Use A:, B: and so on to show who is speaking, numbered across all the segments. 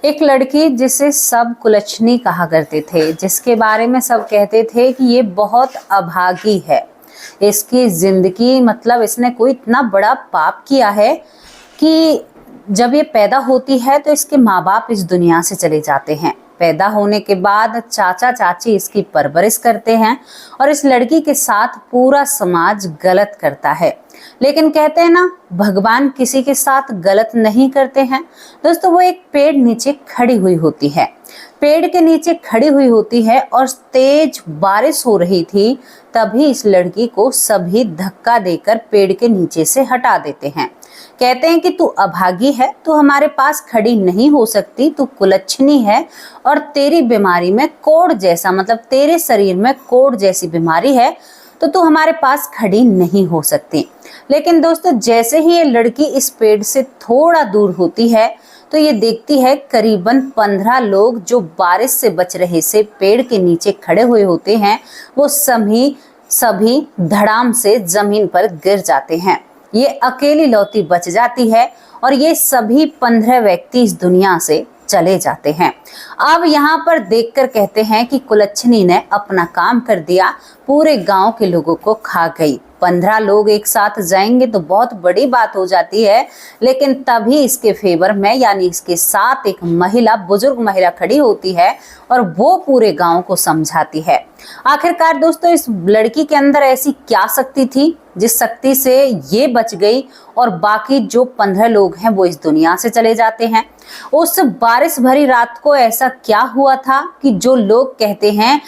A: एक लड़की जिसे सब कुलच्छनी कहा करते थे, जिसके बारे में सब कहते थे कि ये बहुत अभागी है, इसकी जिंदगी मतलब इसने कोई इतना बड़ा पाप किया है कि जब ये पैदा होती है तो इसके माँ बाप इस दुनिया से चले जाते हैं। पैदा होने के बाद चाचा चाची इसकी परवरिश करते हैं और इस लड़की के साथ पूरा समाज गलत करता है। लेकिन कहते हैं ना, भगवान किसी के साथ गलत नहीं करते हैं। दोस्तों, वो एक पेड़ नीचे खड़ी हुई होती है, पेड़ के नीचे खड़ी हुई होती है और तेज बारिश हो रही थी। तभी इस लड़की को सभी धक्का देकर पेड़ के नीचे से हटा देते हैं। कहते हैं कि तू अभागी है, तू हमारे पास खड़ी नहीं हो सकती, तू कुलच्छनी है और तेरी बीमारी में कोढ़ जैसा मतलब तेरे शरीर में कोढ़ जैसी बीमारी है, तो तू हमारे पास खड़ी नहीं हो सकती। लेकिन दोस्तों, जैसे ही ये लड़की इस पेड़ से थोड़ा दूर होती है तो ये देखती है करीबन 15 लोग जो बारिश से बच रहे से पेड़ के नीचे खड़े हुए होते हैं, वो सभी धड़ाम से जमीन पर गिर जाते हैं। ये अकेली लौती बच जाती है और ये सभी 15 व्यक्ति इस दुनिया से चले जाते हैं। अब यहाँ पर देखकर कहते हैं कि कुलच्छनी ने अपना काम कर दिया, पूरे गांव के लोगों को खा गई। 15 लोग एक साथ जाएंगे तो बहुत बड़ी बात हो जाती है, लेकिन तभी इसके फेवर में यानी इसके साथ एक महिला, बुजुर्ग महिला खड़ी होती है और वो पूरे गांव को समझाती है। आखिरकार दोस्तों, इस लड़की के अंदर ऐसी क्या शक्ति थी जिस शक्ति से ये बच गई और बाकी जो 15 लोग हैं वो इस दुनिया से चले जाते हैं। उस बारिश भरी रात को ऐसा क्या हुआ था कि जो लोग कहते हैं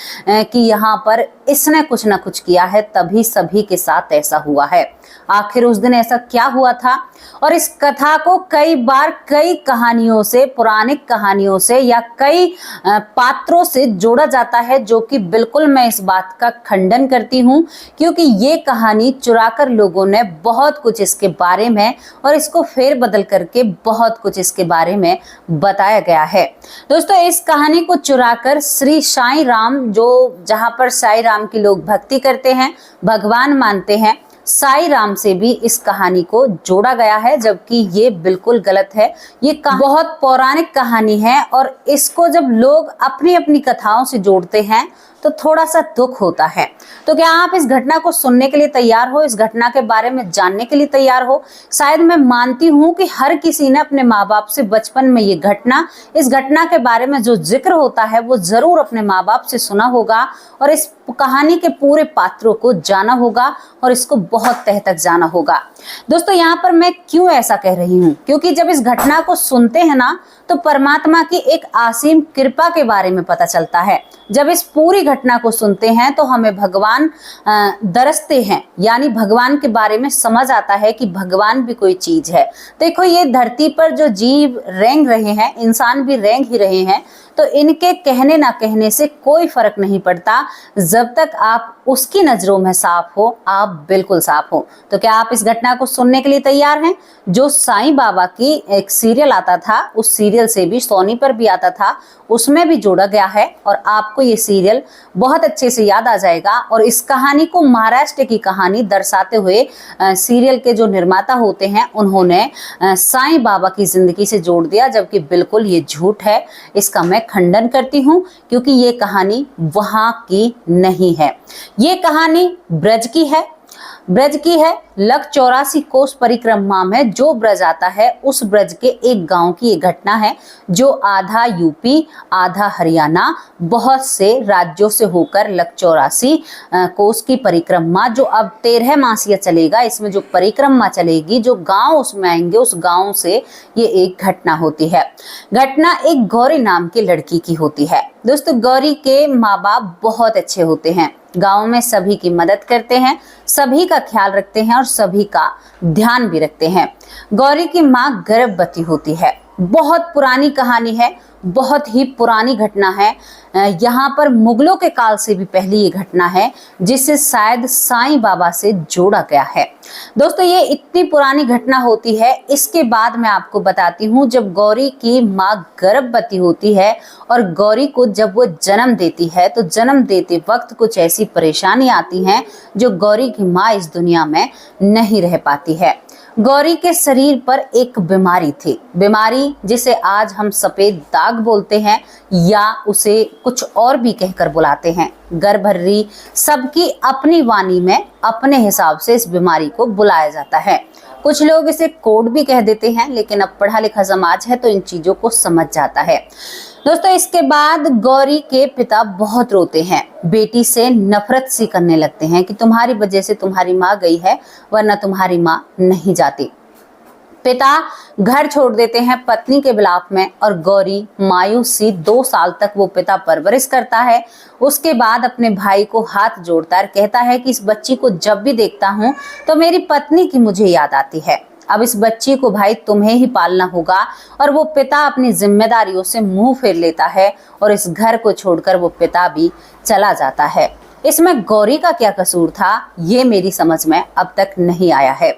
A: कि यहाँ पर इसने कुछ ना कुछ किया है, तभी सभी के साथ ऐसा हुआ है। आखिर उस दिन ऐसा क्या हुआ था? और इस कथा को कई बार कई कहानियों से, पौराणिक कहानियों से या कई पात्रों से जोड़ा जाता है, जो कि बिल्कुल मैं इस बात का खंडन करती हूँ, क्योंकि ये कहानी चुराकर लोगों ने बहुत कुछ इसके बारे में और इसको फेर बदल करके बहुत कुछ इसके बारे में बताया गया है। दोस्तों, इस कहानी को चुराकर श्री साईं राम, जो जहाँ पर साईं राम की लोग भक्ति करते हैं, भगवान मानते हैं, साईं राम से भी इस कहानी को जोड़ा गया है, जबकि ये बिल्कुल गलत है। ये बहुत पौराणिक कहानी है और इसको जब लोग अपनी अपनी कथाओं से जोड़ते हैं तो थोड़ा सा दुख होता है। तो क्या आप इस घटना को सुनने के लिए तैयार हो? इस घटना के बारे में जानने के लिए तैयार हो? शायद मैं मानती हूँ कि हर किसी ने अपने माँ बाप से बचपन में इस घटना के बारे में जो जिक्र होता है वो जरूर अपने माँ बाप से सुना होगा और इस कहानी के पूरे पात्रों को जाना होगा और इसको बहुत तह तक जाना होगा। दोस्तों, यहाँ पर मैं क्यों ऐसा कह रही हूँ? क्योंकि जब इस घटना को सुनते हैं ना, तो परमात्मा की एक असीम कृपा के बारे में पता चलता है। जब इस पूरी घटना को सुनते हैं तो हमें भगवान दरसते हैं, यानी भगवान के बारे में समझ आता है कि भगवान भी कोई चीज है। देखो, ये धरती पर जो जीव रेंग रहे हैं, इंसान भी रेंग ही रहे हैं, तो इनके कहने ना कहने से कोई फर्क नहीं पड़ता। जब तक आप उसकी नजरों में साफ हो, आप बिल्कुल साफ हो। तो क्या आप इस घटना को सुनने के लिए तैयार हैं? जो साईं बाबा की एक सीरियल आता था, उस सीरियल से भी, सोनी पर भी आता था, उसमें भी जोड़ा गया है और आपको ये सीरियल बहुत अच्छे से याद आ जाएगा। और इस कहानी को महाराष्ट्र की कहानी दर्शाते हुए सीरियल के जो निर्माता होते हैं, उन्होंने साईं बाबा की जिंदगी से जोड़ दिया, जबकि बिल्कुल ये झूठ है। इसका मैं खंडन करती हूँ, क्योंकि ये कहानी वहां की नहीं है। ये कहानी ब्रज की है। लक 84 कोस परिक्रमा में जो ब्रज आता है, उस ब्रज के एक गांव की ये घटना है, जो आधा यूपी आधा हरियाणा, बहुत से राज्यों से होकर लक 84 कोस की परिक्रमा, जो अब 13 मासिया चलेगा, इसमें जो परिक्रमा चलेगी, जो गांव उसमें आएंगे, उस गांव से ये एक घटना होती है। घटना एक गौरी नाम की लड़की की होती है। दोस्तों, गौरी के माँ बाप बहुत अच्छे होते हैं, गांव में सभी की मदद करते हैं, सभी का ख्याल रखते हैं और सभी का ध्यान भी रखते हैं। गौरी की माँ गर्भवती होती है। बहुत पुरानी कहानी है, बहुत ही पुरानी घटना है। यहाँ पर मुगलों के काल से भी पहले ये घटना है, जिसे शायद साईं बाबा से जोड़ा गया है। दोस्तों, ये इतनी पुरानी घटना होती है। इसके बाद मैं आपको बताती हूँ, जब गौरी की माँ गर्भवती होती है और गौरी को जब वो जन्म देती है, तो जन्म देते वक्त कुछ ऐसी परेशानी आती हैं जो गौरी की माँ इस दुनिया में नहीं रह पाती है। गौरी के शरीर पर एक बीमारी थी, बीमारी जिसे आज हम सफेद दाग बोलते हैं या उसे कुछ और भी कहकर बुलाते हैं। गर्भर्री सबकी अपनी वाणी में अपने हिसाब से इस बीमारी को बुलाया जाता है। कुछ लोग इसे कोढ़ भी कह देते हैं, लेकिन अब पढ़ा लिखा समाज है तो इन चीजों को समझ जाता है। दोस्तों, इसके बाद गौरी के पिता बहुत रोते हैं, बेटी से नफरत सी करने लगते हैं कि तुम्हारी वजह से तुम्हारी माँ गई है, वरना तुम्हारी माँ नहीं जाती। पिता घर छोड़ देते हैं पत्नी के विलाप में और गौरी मायूस सी 2 साल तक वो पिता परवरिश करता है। उसके बाद अपने भाई को हाथ जोड़ता कहता है कि इस बच्ची को जब भी देखता हूँ तो मेरी पत्नी की मुझे याद आती है। अब इस बच्ची को भाई तुम्हें ही पालना होगा। और वो पिता अपनी जिम्मेदारियों से मुंह फेर लेता है और इस घर को छोड़कर वो पिता भी चला जाता है। इसमें गौरी का क्या कसूर था, ये मेरी समझ में अब तक नहीं आया है।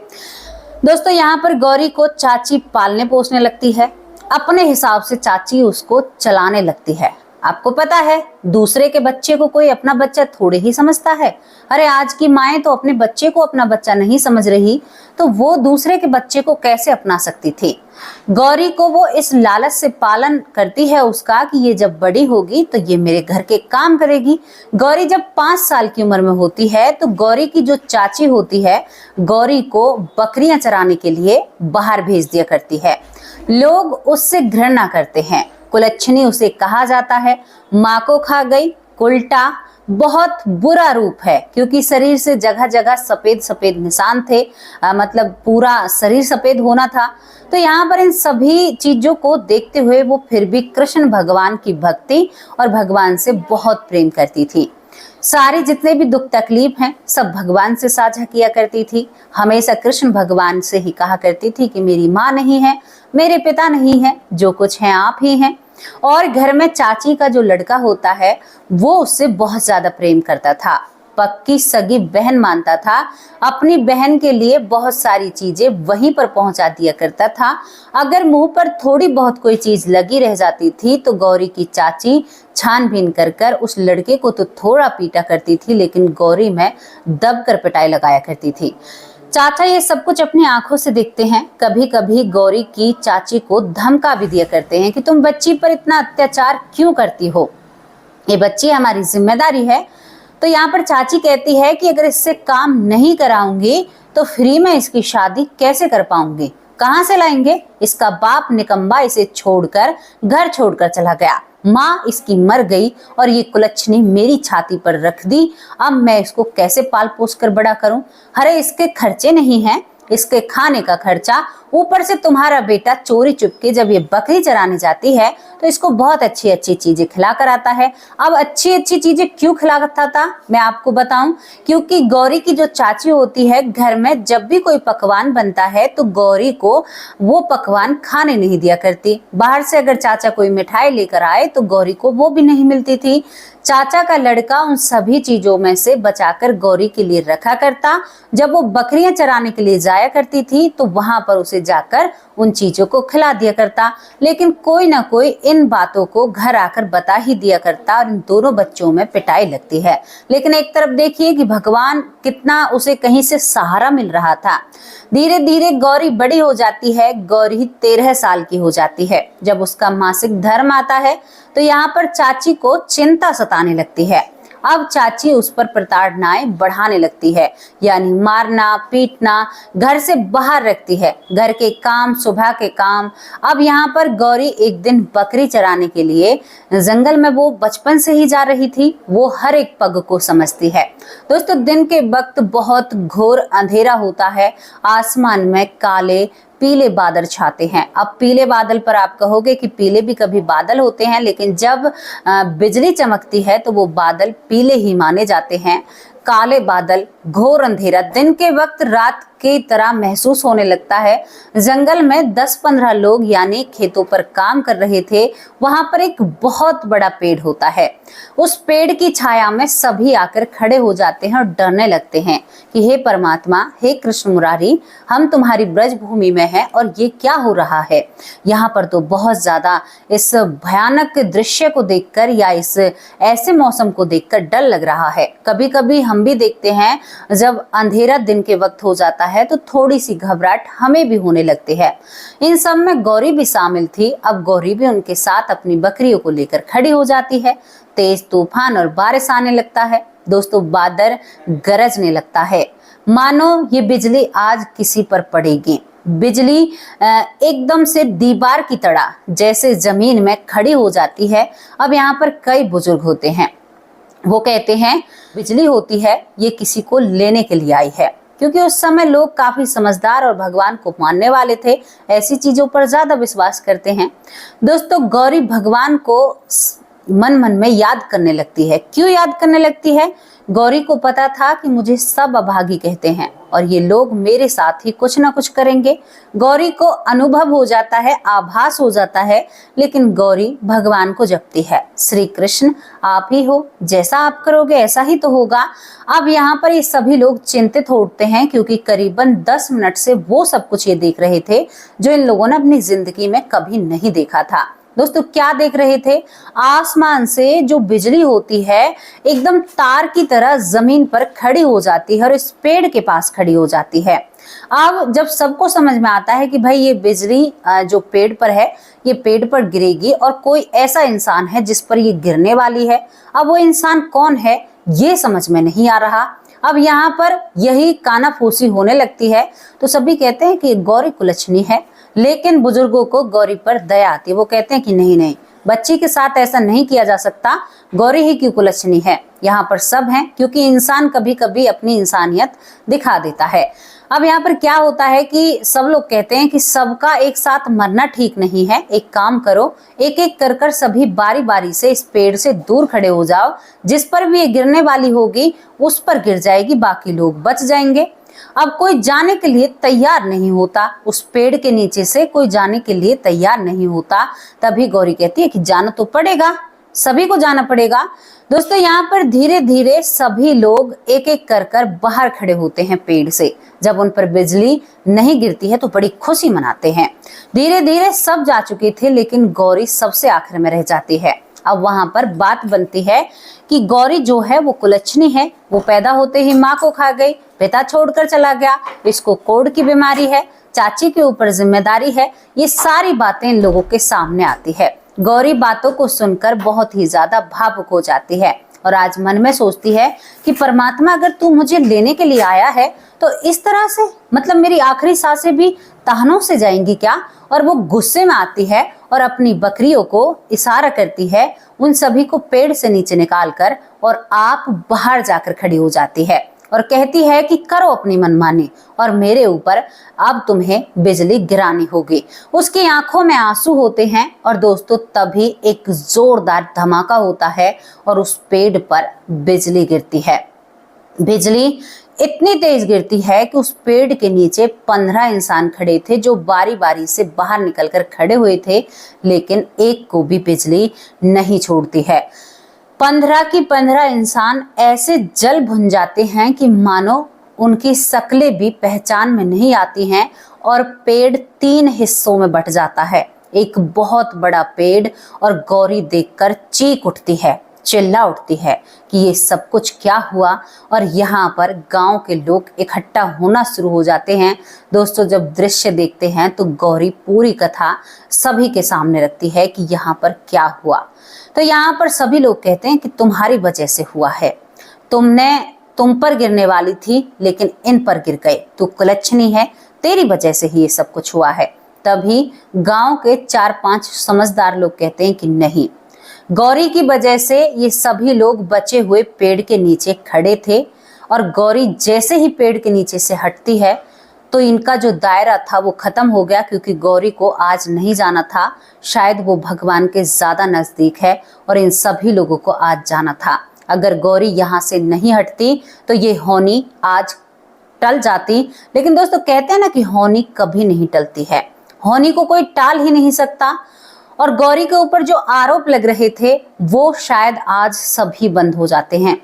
A: दोस्तों, यहाँ पर गौरी को चाची पालने पोसने लगती है, अपने हिसाब से चाची उसको चलाने लगती है। आपको पता है, दूसरे के बच्चे को कोई अपना बच्चा थोड़े ही समझता है। अरे आज की माएं तो अपने बच्चे को अपना बच्चा नहीं समझ रही, तो वो दूसरे के बच्चे को कैसे अपना सकती थी। गौरी को वो इस लालच से पालन करती है उसका कि ये जब बड़ी होगी तो ये मेरे घर के काम करेगी। गौरी जब 5 साल की उम्र में होती है तो गौरी की जो चाची होती है, गौरी को बकरियां चराने के लिए बाहर भेज दिया करती है। लोग उससे घृणा करते हैं, कुलच्छनी उसे कहा जाता है। माँ को खा गई, उल्टा बहुत बुरा रूप है, क्योंकि शरीर से जगह जगह सफेद सफेद निशान थे, मतलब पूरा शरीर सफेद होना था। तो यहाँ पर इन सभी चीजों को देखते हुए वो फिर भी कृष्ण भगवान की भक्ति और भगवान से बहुत प्रेम करती थी। सारे जितने भी दुख तकलीफ हैं सब भगवान से साझा किया करती थी। हमेशा कृष्ण भगवान से ही कहा करती थी कि मेरी माँ नहीं है, मेरे पिता नहीं है, जो कुछ है आप ही हैं। और घर में चाची का जो लड़का होता है वो उससे बहुत ज्यादा प्रेम करता था, पक्की सगी बहन मानता था। अपनी बहन के लिए बहुत सारी चीजें वहीं पर पहुंचा दिया करता था। अगर मुंह पर थोड़ी बहुत कोई चीज लगी रह जाती थी तो गौरी की चाची छानबीन कर कर उस लड़के को तो थोड़ा पीटा करती थी, लेकिन गौरी में दब कर पिटाई लगाया करती थी। चाचा ये सब कुछ अपनी आंखों से देखते हैं। कभी कभी गौरी की चाची को धमका भी दिया करते हैं कि तुम बच्ची पर इतना अत्याचार क्यों करती हो, ये बच्ची हमारी जिम्मेदारी है। तो यहाँ पर चाची कहती है कि अगर इससे काम नहीं कराऊंगी तो फ्री में इसकी शादी कैसे कर पाऊंगी, कहाँ से लाएंगे। इसका बाप निकम्बा इसे छोड़कर घर छोड़कर चला गया, माँ इसकी मर गई और ये कुलच्छनी मेरी छाती पर रख दी। अब मैं इसको कैसे पाल पोस कर बड़ा करूं। अरे इसके खर्चे नहीं हैं, इसके खाने का खर्चा, ऊपर से तुम्हारा बेटा चोरी चुपके जब ये बकरी चराने जाती है तो इसको बहुत अच्छी अच्छी चीजें खिला कर आता है। अब अच्छी अच्छी चीजें क्यों खिलाता था मैं आपको बताऊं, क्योंकि गौरी की जो चाची होती है घर में जब भी कोई पकवान बनता है तो गौरी को वो पकवान खाने नहीं दिया करती। बाहर से अगर चाचा कोई मिठाई लेकर आए तो गौरी को वो भी नहीं मिलती थी। चाचा का लड़का उन सभी चीजों में से बचाकर गौरी के लिए रखा करता। जब वो बकरियां चराने के लिए जाया करती थी तो वहां पर उसे जाकर उन चीजों को खिला दिया करता, लेकिन कोई ना कोई इन बातों को घर आकर बता ही दिया करता और इन दोनों बच्चों में पिटाई लगती है। लेकिन एक तरफ देखिए कि भगवान कितना उसे कहीं से सहारा मिल रहा था। धीरे धीरे गौरी बड़ी हो जाती है, गौरी 13 साल की हो जाती है। जब उसका मासिक धर्म आता है तो यहाँ पर चाची को चिंता सताने लगती है। अब चाची उस पर प्रताड़नाएं बढ़ाने लगती है, यानी मारना पीटना, घर से बाहर रखती है, घर के काम, सुबह के काम। अब यहाँ पर गौरी एक दिन बकरी चराने के लिए जंगल में वो बचपन से ही जा रही थी, वो हर एक पग को समझती है। दोस्तों, दिन के वक्त बहुत घोर अंधेरा होता है, आसमान में काले पीले बादल छाते हैं। अब पीले बादल पर आप कहोगे कि पीले भी कभी बादल होते हैं, लेकिन जब बिजली चमकती है तो वो बादल पीले ही माने जाते हैं। काले बादल, घोर अंधेरा, दिन के वक्त रात की तरह महसूस होने लगता है। जंगल में 10-15 लोग यानी खेतों पर काम कर रहे थे। वहां पर एक बहुत बड़ा पेड़ होता है। उस पेड़ की छाया में सभी आकर खड़े हो जाते हैं और डरने लगते हैं कि हे परमात्मा, हे कृष्ण मुरारी, हम तुम्हारी ब्रज भूमि में हैं और ये क्या हो रहा है। यहाँ पर तो बहुत ज्यादा इस भयानक दृश्य को देखकर या इस ऐसे मौसम को देखकर डर लग रहा है। कभी कभी हम भी देखते हैं जब अंधेरा दिन के वक्त हो जाता है तो थोड़ी सी घबराहट हमें भी होने लगती है। इन सब में गौरी भी शामिल थी। अब गौरी भी उनके साथ अपनी बकरियों को लेकर खड़ी हो जाती है। तेज तूफान और बारिश आने लगता है। दोस्तों, बादल गरजने लगता है, मानो ये बिजली आज किसी पर पड़ेगी। बिजली एकदम से दीवार की तरह जैसे जमीन में खड़ी हो जाती है। अब यहाँ पर कई बुजुर्ग होते हैं, वो कहते हैं बिजली होती है ये किसी को लेने के लिए आई है, क्योंकि उस समय लोग काफी समझदार और भगवान को मानने वाले थे, ऐसी चीजों पर ज्यादा विश्वास करते हैं। दोस्तों, गौरी भगवान को मन मन में याद करने लगती है। क्यों याद करने लगती है? गौरी को पता था कि मुझे सब अभागी कहते हैं और ये लोग मेरे साथ ही कुछ ना कुछ करेंगे। गौरी को अनुभव हो जाता है, आभास हो जाता है, लेकिन गौरी भगवान को जपती है, श्री कृष्ण आप ही हो, जैसा आप करोगे ऐसा ही तो होगा। अब यहाँ पर ये सभी लोग चिंतित हो उठते हैं, क्योंकि करीबन 10 मिनट से वो सब कुछ ये देख रहे थे जो इन लोगों ने अपनी जिंदगी में कभी नहीं देखा था। दोस्तों, क्या देख रहे थे? आसमान से जो बिजली होती है एकदम तार की तरह जमीन पर खड़ी हो जाती है और इस पेड़ के पास खड़ी हो जाती है। अब जब सबको समझ में आता है कि भाई ये बिजली जो पेड़ पर है ये पेड़ पर गिरेगी और कोई ऐसा इंसान है जिस पर ये गिरने वाली है, अब वो इंसान कौन है ये समझ में नहीं आ रहा। अब यहाँ पर यही कानाफूसी होने लगती है, तो सभी कहते हैं कि गौरी कुलच्छनी है, लेकिन बुजुर्गों को गौरी पर दया आती है। वो कहते हैं कि नहीं नहीं, बच्ची के साथ ऐसा नहीं किया जा सकता, गौरी ही की कुलच्छनी है। यहाँ पर सब हैं, क्योंकि इंसान कभी कभी अपनी इंसानियत दिखा देता है। अब यहाँ पर क्या होता है कि सब लोग कहते हैं कि सबका एक साथ मरना ठीक नहीं है, एक काम करो, एक एक कर कर सभी बारी बारी से इस पेड़ से दूर खड़े हो जाओ, जिस पर भी ये गिरने वाली होगी उस पर गिर जाएगी, बाकी लोग बच जाएंगे। अब कोई जाने के लिए तैयार नहीं होता, उस पेड़ के नीचे से कोई जाने के लिए तैयार नहीं होता। तभी गौरी कहती है कि जाना तो पड़ेगा, सभी को जाना पड़ेगा। दोस्तों, यहाँ पर धीरे धीरे सभी लोग एक एक कर कर बाहर खड़े होते हैं पेड़ से। जब उन पर बिजली नहीं गिरती है तो बड़ी खुशी मनाते हैं। धीरे धीरे सब जा चुके थे, लेकिन गौरी सबसे आखिर में रह जाती है। अब वहां पर बात बनती है कि गौरी जो है वो कुलच्छनी है, वो पैदा होते ही माँ को खा गई, पिता छोड़कर चला गया, इसको कोढ़ की बीमारी है, चाची के ऊपर जिम्मेदारी है। ये सारी बातें इन लोगों के सामने आती है। गौरी बातों को सुनकर बहुत ही ज्यादा भावुक हो जाती है और आज मन में सोचती है कि परमात्मा, अगर तू मुझे लेने के लिए आया है तो इस तरह से, मतलब मेरी आखिरी सांसें भी ताहनों से जाएंगी क्या? और वो गुस्से में आती है और अपनी बकरियों को इशारा करती है, उन सभी को पेड़ से नीचे निकालकर और आप बाहर जाकर खड़ी हो जाती है और कहती है कि करो अपनी मनमानी और मेरे ऊपर अब तुम्हें बिजली गिरानी होगी। उसकी आंखों में आंसू होते हैं और दोस्तों तभी एक जोरदार धमाका होता है और उस पेड़ पर बिजली गिरती है। बिजली इतनी तेज गिरती है कि उस पेड़ के नीचे 15 इंसान खड़े थे जो बारी बारी से बाहर निकलकर खड़े हुए थे, लेकिन एक को भी बिजली नहीं छोड़ती है। 15 की 15 इंसान ऐसे जल भुन जाते हैं कि मानो उनकी शक्लें भी पहचान में नहीं आती हैं और पेड़ 3 हिस्सों में बट जाता है। एक बहुत बड़ा पेड़, और गौरी देखकर चीख उठती है, चिल्ला उठती है कि ये सब कुछ क्या हुआ। और यहाँ पर गांव के लोग इकट्ठा होना शुरू हो जाते हैं। दोस्तों, जब दृश्य देखते हैं तो गौरी पूरी कथा सभी के सामने रखती है कि यहाँ पर क्या हुआ। तो यहाँ पर सभी लोग कहते हैं कि तुम्हारी वजह से हुआ है, तुम पर गिरने वाली थी लेकिन इन पर गिर गए, तू कुलच्छनी है, तेरी वजह से ही ये सब कुछ हुआ है। तभी गांव के 4-5 समझदार लोग कहते हैं कि नहीं, गौरी की वजह से ये सभी लोग बचे हुए पेड़ के नीचे खड़े थे और गौरी जैसे ही पेड़ के नीचे से हटती है तो इनका जो दायरा था वो खत्म हो गया, क्योंकि गौरी को आज नहीं जाना था। शायद वो भगवान के ज्यादा नजदीक है और इन सभी लोगों को आज जाना था। अगर गौरी यहाँ से नहीं हटती तो ये होनी आज टल जाती। लेकिन दोस्तों, कहते हैं ना कि होनी कभी नहीं टलती है, होनी को कोई टाल ही नहीं सकता। और गौरी के ऊपर जो आरोप लग रहे थे वो शायद आज सभी बंद हो जाते हैं,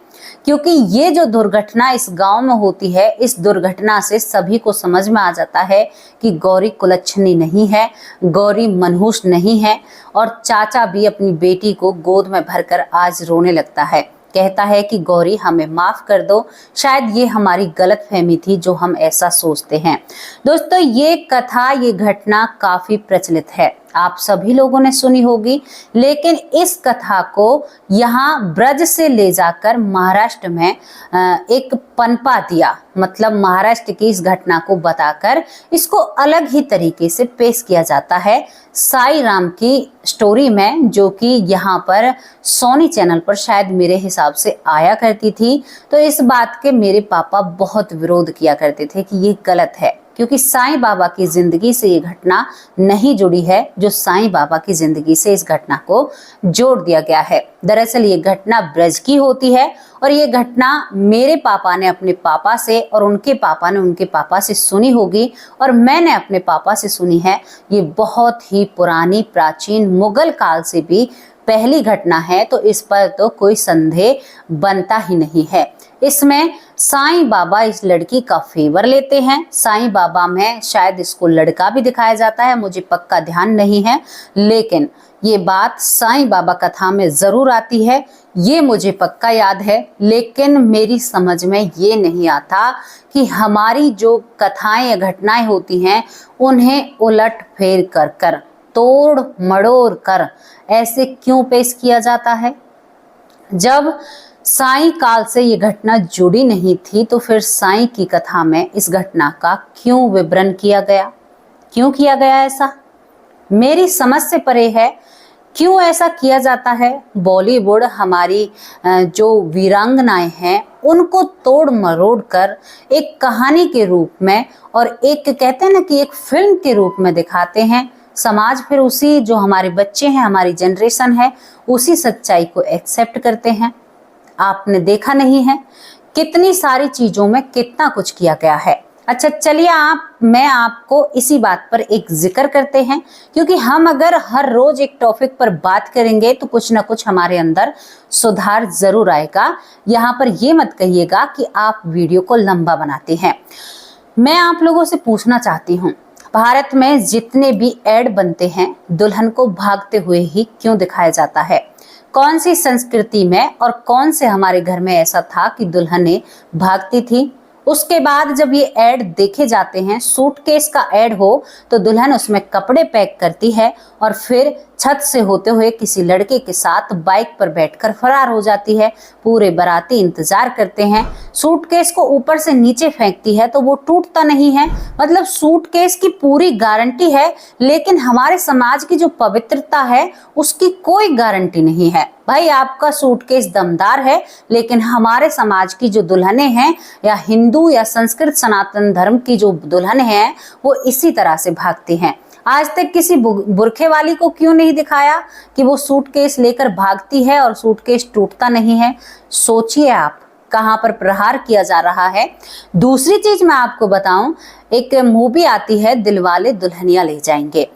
A: क्योंकि ये जो दुर्घटना इस गांव में होती है, इस दुर्घटना से सभी को समझ में आ जाता है कि गौरी कुलच्छनी नहीं है, गौरी मनहूस नहीं है। और चाचा भी अपनी बेटी को गोद में भरकर आज रोने लगता है, कहता है कि गौरी हमें माफ कर दो, शायद ये हमारी गलतफहमी थी जो हम ऐसा सोचते हैं। दोस्तों ये कथा, ये घटना काफी प्रचलित है, आप सभी लोगों ने सुनी होगी, लेकिन इस कथा को यहाँ ब्रज से ले जाकर महाराष्ट्र में एक पनपा दिया, मतलब महाराष्ट्र की इस घटना को बताकर इसको अलग ही तरीके से पेश किया जाता है साई राम की स्टोरी में, जो कि यहाँ पर सोनी चैनल पर शायद मेरे हिसाब से आया करती थी। तो इस बात के मेरे पापा बहुत विरोध किया करते थे कि ये गलत है, क्योंकि साईं बाबा की जिंदगी से ये घटना नहीं जुड़ी है, जो साईं बाबा की जिंदगी से इस घटना को जोड़ दिया गया है। दरअसल ये घटना ब्रज की होती है और ये घटना मेरे पापा ने अपने पापा से और उनके पापा ने उनके पापा से सुनी होगी और मैंने अपने पापा से सुनी है। ये बहुत ही पुरानी, प्राचीन, मुगल काल से भी पहली घटना है, तो इस पर तो कोई संदेह बनता ही नहीं है। इसमें साईं बाबा इस लड़की का फेवर लेते हैं। साईं बाबा में शायद इसको लड़का भी दिखाया जाता है, मुझे पक्का ध्यान नहीं है, लेकिन ये बात साईं बाबा कथा में जरूर आती है, ये मुझे पक्का याद है। लेकिन मेरी समझ में ये नहीं आता कि हमारी जो कथाएं या घटनाएं होती हैं उन्हें उलट फेर कर कर, तोड़ मड़ोड़ कर ऐसे क्यों पेश किया जाता है। जब साईं काल से ये घटना जुड़ी नहीं थी तो फिर साईं की कथा में इस घटना का क्यों विवरण किया गया, क्यों किया गया ऐसा, मेरी समझ से परे है। क्यों ऐसा किया जाता है? बॉलीवुड हमारी जो वीरांगनाएं हैं उनको तोड़ मरोड़ कर एक कहानी के रूप में और एक कहते हैं ना कि एक फिल्म के रूप में दिखाते हैं। समाज फिर उसी, जो हमारे बच्चे हैं, हमारी जनरेशन है, उसी सच्चाई को एक्सेप्ट करते हैं। आपने देखा नहीं है कितनी सारी चीजों में कितना कुछ किया गया है। अच्छा चलिए मैं आपको इसी बात पर एक जिक्र करते हैं, क्योंकि हम अगर हर रोज एक टॉपिक पर बात करेंगे तो कुछ ना कुछ हमारे अंदर सुधार जरूर आएगा। यहाँ पर ये मत कहिएगा कि आप वीडियो को लंबा बनाते हैं। मैं आप लोगों से पूछना चाहती हूँ, भारत में जितने भी ऐड बनते हैं दुल्हन को भागते हुए ही क्यों दिखाया जाता है? कौन सी संस्कृति में और कौन से हमारे घर में ऐसा था कि दुल्हनें भागती थी? उसके बाद जब ये ऐड देखे जाते हैं, सूटकेस का ऐड हो तो दुल्हन उसमें कपड़े पैक करती है और फिर छत से होते हुए किसी लड़के के साथ बाइक पर बैठकर फरार हो जाती है। पूरे बाराती इंतजार करते हैं, सूटकेस को ऊपर से नीचे फेंकती है तो वो टूटता नहीं है, मतलब सूटकेस की पूरी गारंटी है, लेकिन हमारे समाज की जो पवित्रता है उसकी कोई गारंटी नहीं है। भाई आपका सूटकेस दमदार है, लेकिन हमारे समाज की जो दुल्हनें हैं या हिंदू या संस्कृत सनातन धर्म की जो दुल्हन हैं वो इसी तरह से भागती हैं। आज तक किसी बुरखे वाली को क्यों नहीं दिखाया कि वो सूटकेस लेकर भागती है और सूटकेस टूटता नहीं है? सोचिए आप कहां पर प्रहार किया जा रहा है। दूसरी चीज मैं आपको बताऊं, एक मूवी आती है दिलवाले दुल्हनिया ले जाएंगे।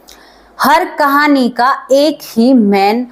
A: हर कहानी का एक ही मेन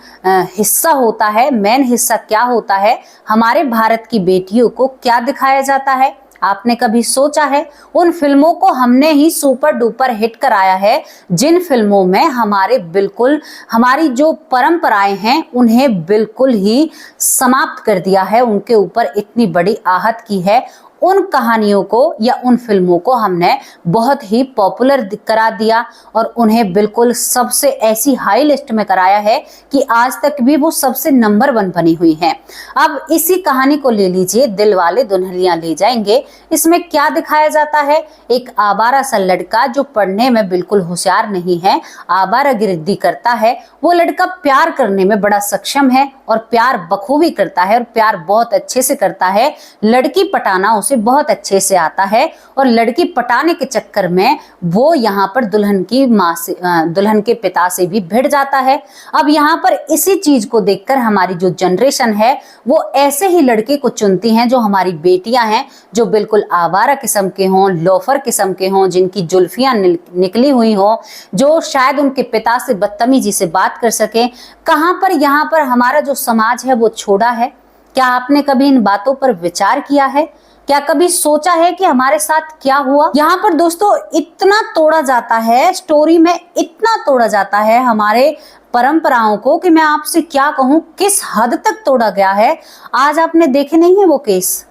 A: हिस्सा होता है। मेन हिस्सा क्या होता है? हमारे भारत की बेटियों को क्या दिखाया जाता है? आपने कभी सोचा है? उन फिल्मों को हमने ही सुपर डुपर हिट कराया है जिन फिल्मों में हमारी जो परंपराएं हैं उन्हें बिल्कुल ही समाप्त कर दिया है, उनके ऊपर इतनी बड़ी आहत की है। उन कहानियों को या उन फिल्मों को हमने बहुत ही पॉपुलर करा दिया और उन्हें बिल्कुल सबसे ऐसी हाई लिस्ट में कराया है कि आज तक भी वो सबसे नंबर 1 बनी हुई हैं। अब इसी कहानी को ले लीजिए, दिलवाले दुल्हनिया ले जाएंगे। इसमें क्या दिखाया जाता है? एक आवारा सा लड़का जो पढ़ने में बिल्कुल होशियार नहीं है, आवारागिर्दी करता है। वो लड़का प्यार करने में बड़ा सक्षम है और प्यार बखूबी करता है और प्यार बहुत अच्छे से करता है। लड़की पटाना उसे बहुत अच्छे से आता है और लड़की पटाने के चक्कर में वो यहाँ पर दुल्हन की माँ से, दुल्हन के पिता से भी भिड़ जाता है। अब यहाँ पर इसी चीज को देखकर हमारी जो जनरेशन है वो ऐसे ही लड़के को चुनती हैं जो हमारी बेटियां हैं, जो बिल्कुल आवारा किस्म के हों, लोफर किस्म के हों, जिनकी जुल्फियां निकली हुई हों, जो शायद उनके पिता से बदतमीजी से बात कर सके। कहां पर यहाँ पर हमारा जो समाज है वो छोड़ा है? क्या आपने कभी इन बातों पर विचार किया है? क्या कभी सोचा है कि हमारे साथ क्या हुआ? यहाँ पर दोस्तों इतना तोड़ा जाता है, स्टोरी में इतना तोड़ा जाता है, हमारे परंपराओं को कि मैं आपसे क्या कहूं किस हद तक तोड़ा गया है। आज आपने देखे नहीं है वो केस,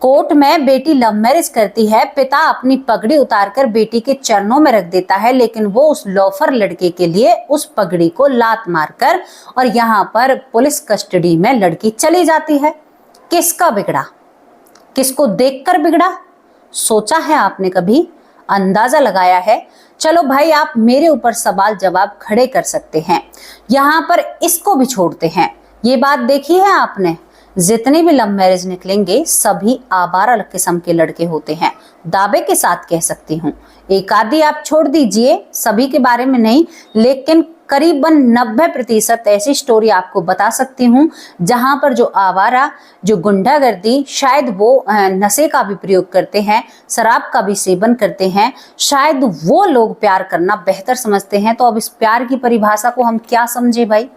A: कोर्ट में बेटी लव मैरिज करती है, पिता अपनी पगड़ी उतारकर बेटी के चरणों में रख देता है, लेकिन वो उस लोफर लड़के के लिए उस पगड़ी को लात मारकर और यहाँ पर पुलिस कस्टडी में लड़की चली जाती है। किसका बिगड़ा, किसको देखकर बिगड़ा? सोचा है आपने कभी? अंदाजा लगाया है? चलो भाई, आप मेरे ऊपर सवाल जवाब खड़े कर सकते हैं, यहाँ पर इसको भी छोड़ते हैं। ये बात देखी है आपने, जितने भी लव मैरिज निकलेंगे सभी आवारा किस्म के लड़के होते हैं, दावे के साथ कह सकती हूँ। एक आधी आप छोड़ दीजिए, सभी के बारे में नहीं, लेकिन करीबन 90% ऐसी स्टोरी आपको बता सकती हूँ जहां पर जो आवारा, जो गुंडागर्दी, शायद वो नशे का भी प्रयोग करते हैं, शराब का भी सेवन करते हैं, शायद वो लोग प्यार करना बेहतर समझते हैं। तो अब इस प्यार की परिभाषा को हम क्या समझे भाई?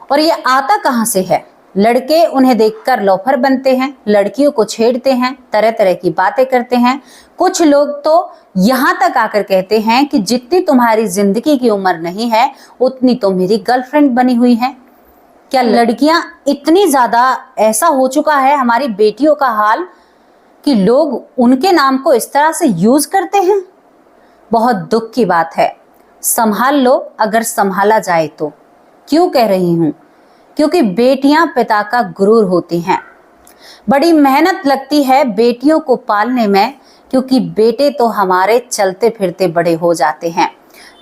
A: और ये आता कहाँ से है? लड़के उन्हें देखकर लोफर बनते हैं, लड़कियों को छेड़ते हैं, तरह तरह की बातें करते हैं। कुछ लोग तो यहाँ तक आकर कहते हैं कि जितनी तुम्हारी जिंदगी की उम्र नहीं है उतनी तो मेरी गर्लफ्रेंड बनी हुई है। क्या लड़कियां इतनी ज्यादा ऐसा हो चुका है हमारी बेटियों का हाल कि लोग उनके नाम को इस तरह से यूज करते हैं? बहुत दुख की बात है। संभाल लो अगर संभाला जाए तो। क्यों कह रही हूं? क्योंकि बेटियां पिता का गुरूर होती हैं। बड़ी मेहनत लगती है बेटियों को पालने में, क्योंकि बेटे तो हमारे चलते फिरते बड़े हो जाते हैं।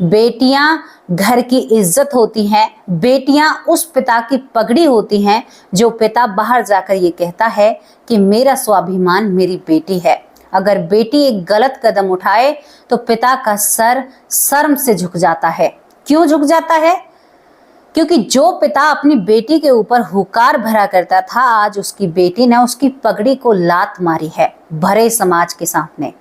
A: बेटियां घर की इज्जत होती हैं, बेटियां उस पिता की पगड़ी होती हैं जो पिता बाहर जाकर ये कहता है कि मेरा स्वाभिमान मेरी बेटी है। अगर बेटी एक गलत कदम उठाए तो पिता का सर शर्म से झुक जाता है। क्यों झुक जाता है? क्योंकि जो पिता अपनी बेटी के ऊपर हुकार भरा करता था, आज उसकी बेटी ने उसकी पगड़ी को लात मारी है भरे समाज के सामने।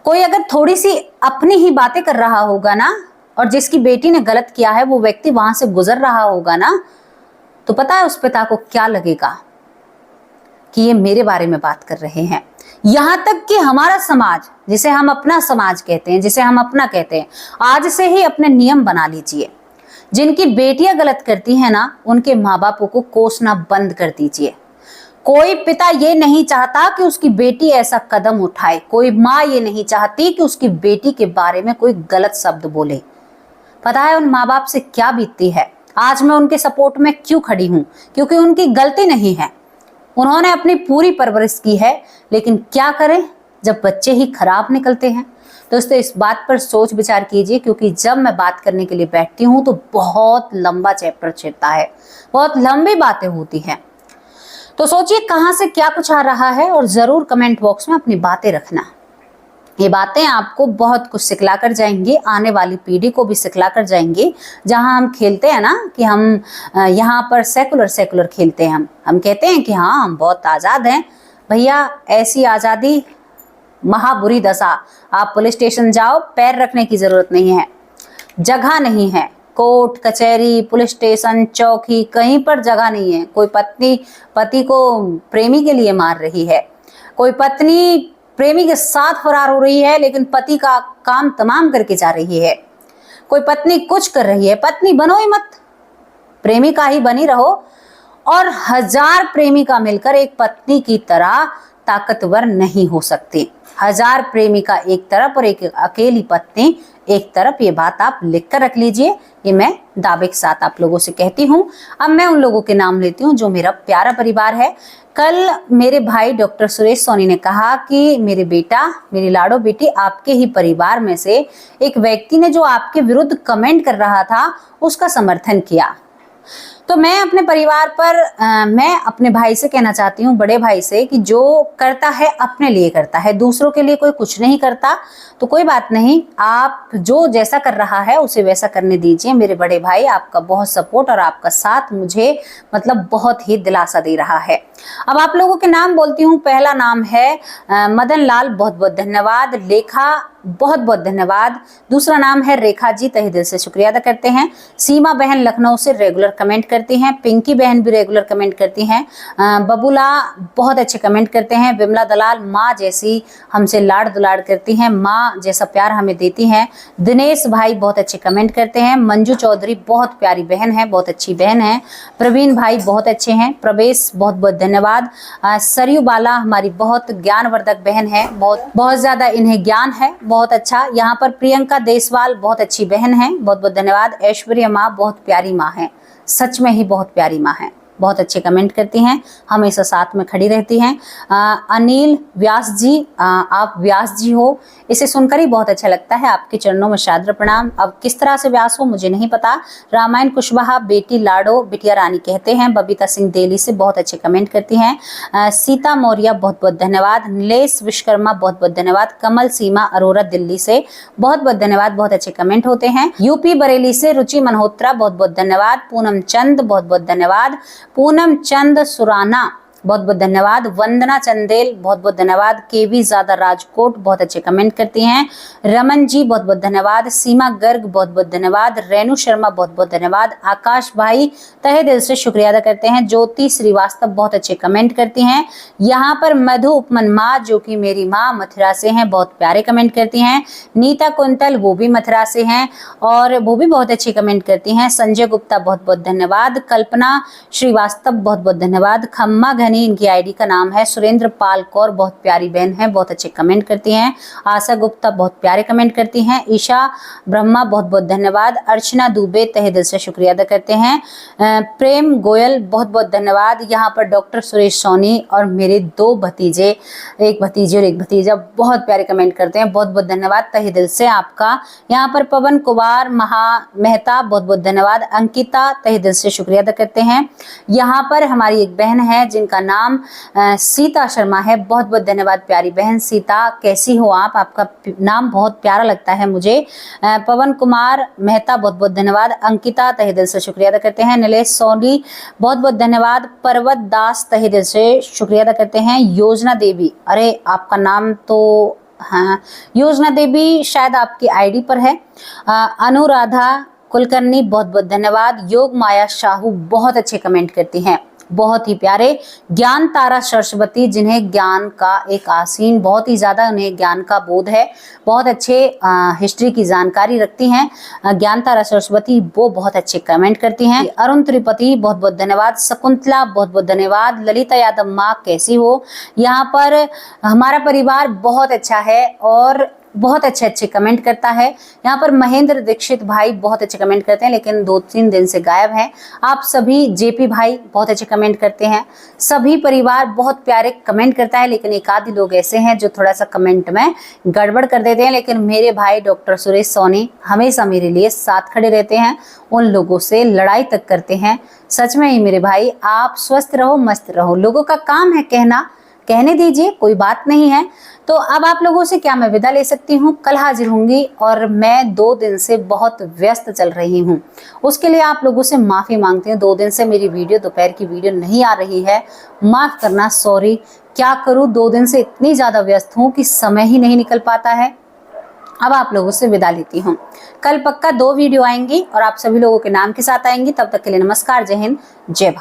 A: कोई अगर थोड़ी सी अपनी ही बातें कर रहा होगा ना, और जिसकी बेटी ने गलत किया है वो व्यक्ति वहां से गुजर रहा होगा ना, तो पता है उस पिता को क्या लगेगा कि ये मेरे बारे में बात कर रहे हैं। यहां तक कि हमारा समाज, जिसे हम अपना समाज कहते हैं, जिसे हम अपना कहते हैं, आज से ही अपने नियम बना लीजिए। जिनकी बेटियां गलत करती हैं ना, उनके माँ बापों को कोसना बंद कर दीजिए। कोई पिता ये नहीं चाहता कि उसकी बेटी ऐसा कदम उठाए, कोई माँ ये नहीं चाहती कि उसकी बेटी के बारे में कोई गलत शब्द बोले। पता है उन माँ बाप से क्या बीतती है? आज मैं उनके सपोर्ट में क्यों खड़ी हूँ? क्योंकि उनकी गलती नहीं है, उन्होंने अपनी पूरी परवरिश की है, लेकिन क्या करें जब बच्चे ही खराब निकलते हैं। दोस्तों, इस बात पर सोच विचार कीजिए, क्योंकि जब मैं बात करने के लिए बैठती हूँ तो बहुत लंबा चैप्टर छिड़ता है, बहुत लंबी बातें होती हैं। तो सोचिए कहाँ से क्या कुछ आ रहा है, और जरूर कमेंट बॉक्स में अपनी बातें रखना। ये बातें आपको बहुत कुछ सिखला कर जाएंगी, आने वाली पीढ़ी को भी सिखला कर जाएंगी। जहां हम खेलते हैं ना कि हम यहाँ पर सेकुलर खेलते हैं, हम कहते हैं कि हाँ हम बहुत आज़ाद हैं। भैया, ऐसी आज़ादी महाबुरी दशा। आप पुलिस स्टेशन जाओ, पैर रखने की जरूरत नहीं है, जगह नहीं है। कोर्ट कचहरी, पुलिस स्टेशन, चौकी, कहीं पर जगह नहीं है। कोई पत्नी पति को प्रेमी के लिए मार रही है, कोई पत्नी प्रेमी के साथ फरार हो रही है लेकिन पति का काम तमाम करके जा रही है, कोई पत्नी कुछ कर रही है। पत्नी बनो ही मत, प्रेमिका ही बनी रहो। और 1000 प्रेमिका मिलकर एक पत्नी की तरह ताकतवर नहीं हो सकती। 1000 प्रेमिका एक तरफ और एक अकेली पत्नी एक तरफ। ये बात आप लिख कर रख लीजिए, ये मैं दावे के साथ आप लोगों से कहती हूँ। अब मैं उन लोगों के नाम लेती हूँ जो मेरा प्यारा परिवार है। कल मेरे भाई डॉक्टर सुरेश सोनी ने कहा कि मेरे बेटा, मेरी लाडो बेटी, आपके ही परिवार में से एक व्यक्ति ने जो आपके विरुद्ध कमेंट कर रहा था उसका समर्थन किया। तो मैं अपने परिवार पर मैं अपने भाई से कहना चाहती हूँ, बड़े भाई से, कि जो करता है अपने लिए करता है, दूसरों के लिए कोई कुछ नहीं करता। तो कोई बात नहीं, आप जो जैसा कर रहा है उसे वैसा करने दीजिए। मेरे बड़े भाई, आपका बहुत सपोर्ट और आपका साथ मुझे मतलब बहुत ही दिलासा दे रहा है। अब आप लोगों के नाम बोलती हूँ। पहला नाम है मदन लाल, बहुत बहुत धन्यवाद। लेखा बहुत बहुत धन्यवाद। दूसरा नाम है रेखा जी, तहे दिल से शुक्रिया अदा करते हैं। सीमा बहन लखनऊ से रेगुलर कमेंट करती हैं। पिंकी बहन भी रेगुलर कमेंट करती हैं। बबूला बहुत अच्छे कमेंट करते हैं। विमला दलाल, माँ जैसी हमसे लाड़ दुलाड़ करती हैं, माँ जैसा प्यार हमें देती हैं। दिनेश भाई बहुत अच्छे कमेंट करते हैं। मंजू चौधरी बहुत प्यारी बहन है, बहुत अच्छी बहन है। प्रवीण भाई बहुत अच्छे हैं। प्रवेश बहुत बहुत धन्यवाद। सरयू बाला हमारी बहुत ज्ञानवर्धक बहन है, बहुत ज्यादा इन्हें ज्ञान है, बहुत अच्छा। यहाँ पर प्रियंका देसवाल बहुत अच्छी बहन है, बहुत बहुत धन्यवाद। ऐश्वर्या माँ बहुत प्यारी माँ है, सच में ही बहुत प्यारी माँ है, बहुत अच्छे कमेंट करती हैं, हमेशा साथ में खड़ी रहती हैं। अनिल व्यास जी, आप व्यास जी हो, इसे सुनकर ही बहुत अच्छा लगता है। आपके चरणों में सादर प्रणाम। अब किस तरह से व्यास हो मुझे नहीं पता। रामायण कुशवाहा, बेटी लाडो, बिटिया रानी कहते हैं। बबीता सिंह दिल्ली से बहुत अच्छे कमेंट करती हैं। सीता मौर्य बहुत बहुत धन्यवाद। नीलेश विश्वकर्मा बहुत बहुत धन्यवाद। कमल सीमा अरोरा दिल्ली से बहुत बहुत धन्यवाद, बहुत अच्छे कमेंट होते हैं। यूपी बरेली से रुचि मल्होत्रा बहुत बहुत धन्यवाद। पूनम चंद बहुत बहुत धन्यवाद। पूनम चंद सुराना बहुत बहुत धन्यवाद। वंदना चंदेल बहुत बहुत धन्यवाद। केवी ज्यादा राजकोट बहुत अच्छे कमेंट करती हैं। रमन जी बहुत बहुत धन्यवाद। सीमा गर्ग बहुत बहुत धन्यवाद। रेणु शर्मा बहुत बहुत धन्यवाद। आकाश भाई तहे दिल से शुक्रिया अदा करते हैं। ज्योति श्रीवास्तव बहुत अच्छे कमेंट करती हैं। यहाँ पर मधु उपमन माँ, जो कि मेरी माँ मथुरा से हैं, बहुत प्यारे कमेंट करती हैं। नीता कुंतल वो भी मथुरा से हैं और वो भी बहुत अच्छे कमेंट करती हैं। संजय गुप्ता बहुत बहुत धन्यवाद। कल्पना श्रीवास्तव बहुत बहुत धन्यवाद। खम्मा घनी इनकी आईडी का नाम है। सुरेंद्र पाल कौर बहुत प्यारी बहन है, बहुत अच्छे कमेंट करती हैं। आशा गुप्ता बहुत प्यारे कमेंट करती हैं। ईशा ब्रह्मा बहुत बहुत धन्यवाद। अर्चना दुबे तहे दिल से शुक्रिया अदा करते हैं। प्रेम गोयल बहुत बहुत धन्यवाद। यहाँ पर डॉक्टर सुरेश सोनी और मेरे दो भतीजे, एक भतीजी और एक भतीजा, बहुत प्यारे कमेंट करते हैं, बहुत बहुत धन्यवाद तहे दिल से आपका। यहाँ पर पवन कुमार मेहता बहुत बहुत धन्यवाद। अंकिता तहे दिल से शुक्रिया अदा करते हैं। यहाँ पर हमारी एक बहन है जिनका नाम सीता शर्मा है, बहुत बहुत धन्यवाद प्यारी बहन सीता, कैसी हो आप? आपका नाम बहुत प्यारा लगता है मुझे। पवन कुमार मेहता बहुत बहुत धन्यवाद। अंकिता तहे दिल से शुक्रिया अदा करते हैं। नीलेश सोनी बहुत बहुत धन्यवाद। पर्वत दास तहे दिल से शुक्रिया अदा करते हैं। योजना देवी, अरे आपका नाम तो, हाँ योजना देवी शायद आपकी आईडी पर है। अनुराधा कुलकर्णी बहुत बहुत धन्यवाद। योग माया शाहू बहुत अच्छे कमेंट करती हैं, बहुत ही प्यारे। ज्ञान तारा सरस्वती, जिन्हें ज्ञान का एक आसीन, बहुत ही ज्यादा उन्हें ज्ञान का बोध है, बहुत अच्छे हिस्ट्री की जानकारी रखती हैं। ज्ञान तारा सरस्वती वो बहुत अच्छे कमेंट करती हैं। अरुण त्रिपाठी बहुत बहुत धन्यवाद। शकुंतला बहुत बहुत धन्यवाद। ललिता यादव माँ कैसी हो? यहाँ पर हमारा परिवार बहुत अच्छा है और बहुत अच्छे अच्छे कमेंट करता है। यहाँ पर महेंद्र दीक्षित भाई बहुत अच्छे कमेंट करते हैं, लेकिन 2-3 दिन से गायब हैं। आप सभी, जेपी भाई बहुत अच्छे कमेंट करते हैं। सभी परिवार बहुत प्यारे कमेंट करता है, लेकिन एक आधे लोग ऐसे हैं जो थोड़ा सा कमेंट में गड़बड़ कर देते हैं। लेकिन मेरे भाई डॉक्टर सुरेश सोनी हमेशा मेरे लिए साथ खड़े रहते हैं, उन लोगों से लड़ाई तक करते हैं। सच में ही मेरे भाई, आप स्वस्थ रहो, मस्त रहो। लोगों का काम है कहना, कहने दीजिए, कोई बात नहीं है। तो अब आप लोगों से क्या मैं विदा ले सकती हूँ? कल हाजिर होंगी और मैं 2 दिन से बहुत व्यस्त चल रही हूँ, उसके लिए आप लोगों से माफ़ी मांगती हूँ। 2 दिन से मेरी वीडियो, दोपहर की वीडियो नहीं आ रही है, माफ़ करना, सॉरी। क्या करूँ, 2 दिन से इतनी ज़्यादा व्यस्त हूँ कि समय ही नहीं निकल पाता है। अब आप लोगों से विदा लेती हूँ। कल पक्का 2 वीडियो आएंगी और आप सभी लोगों के नाम के साथ आएंगी। तब तक के लिए नमस्कार, जय हिंद, जय भारत।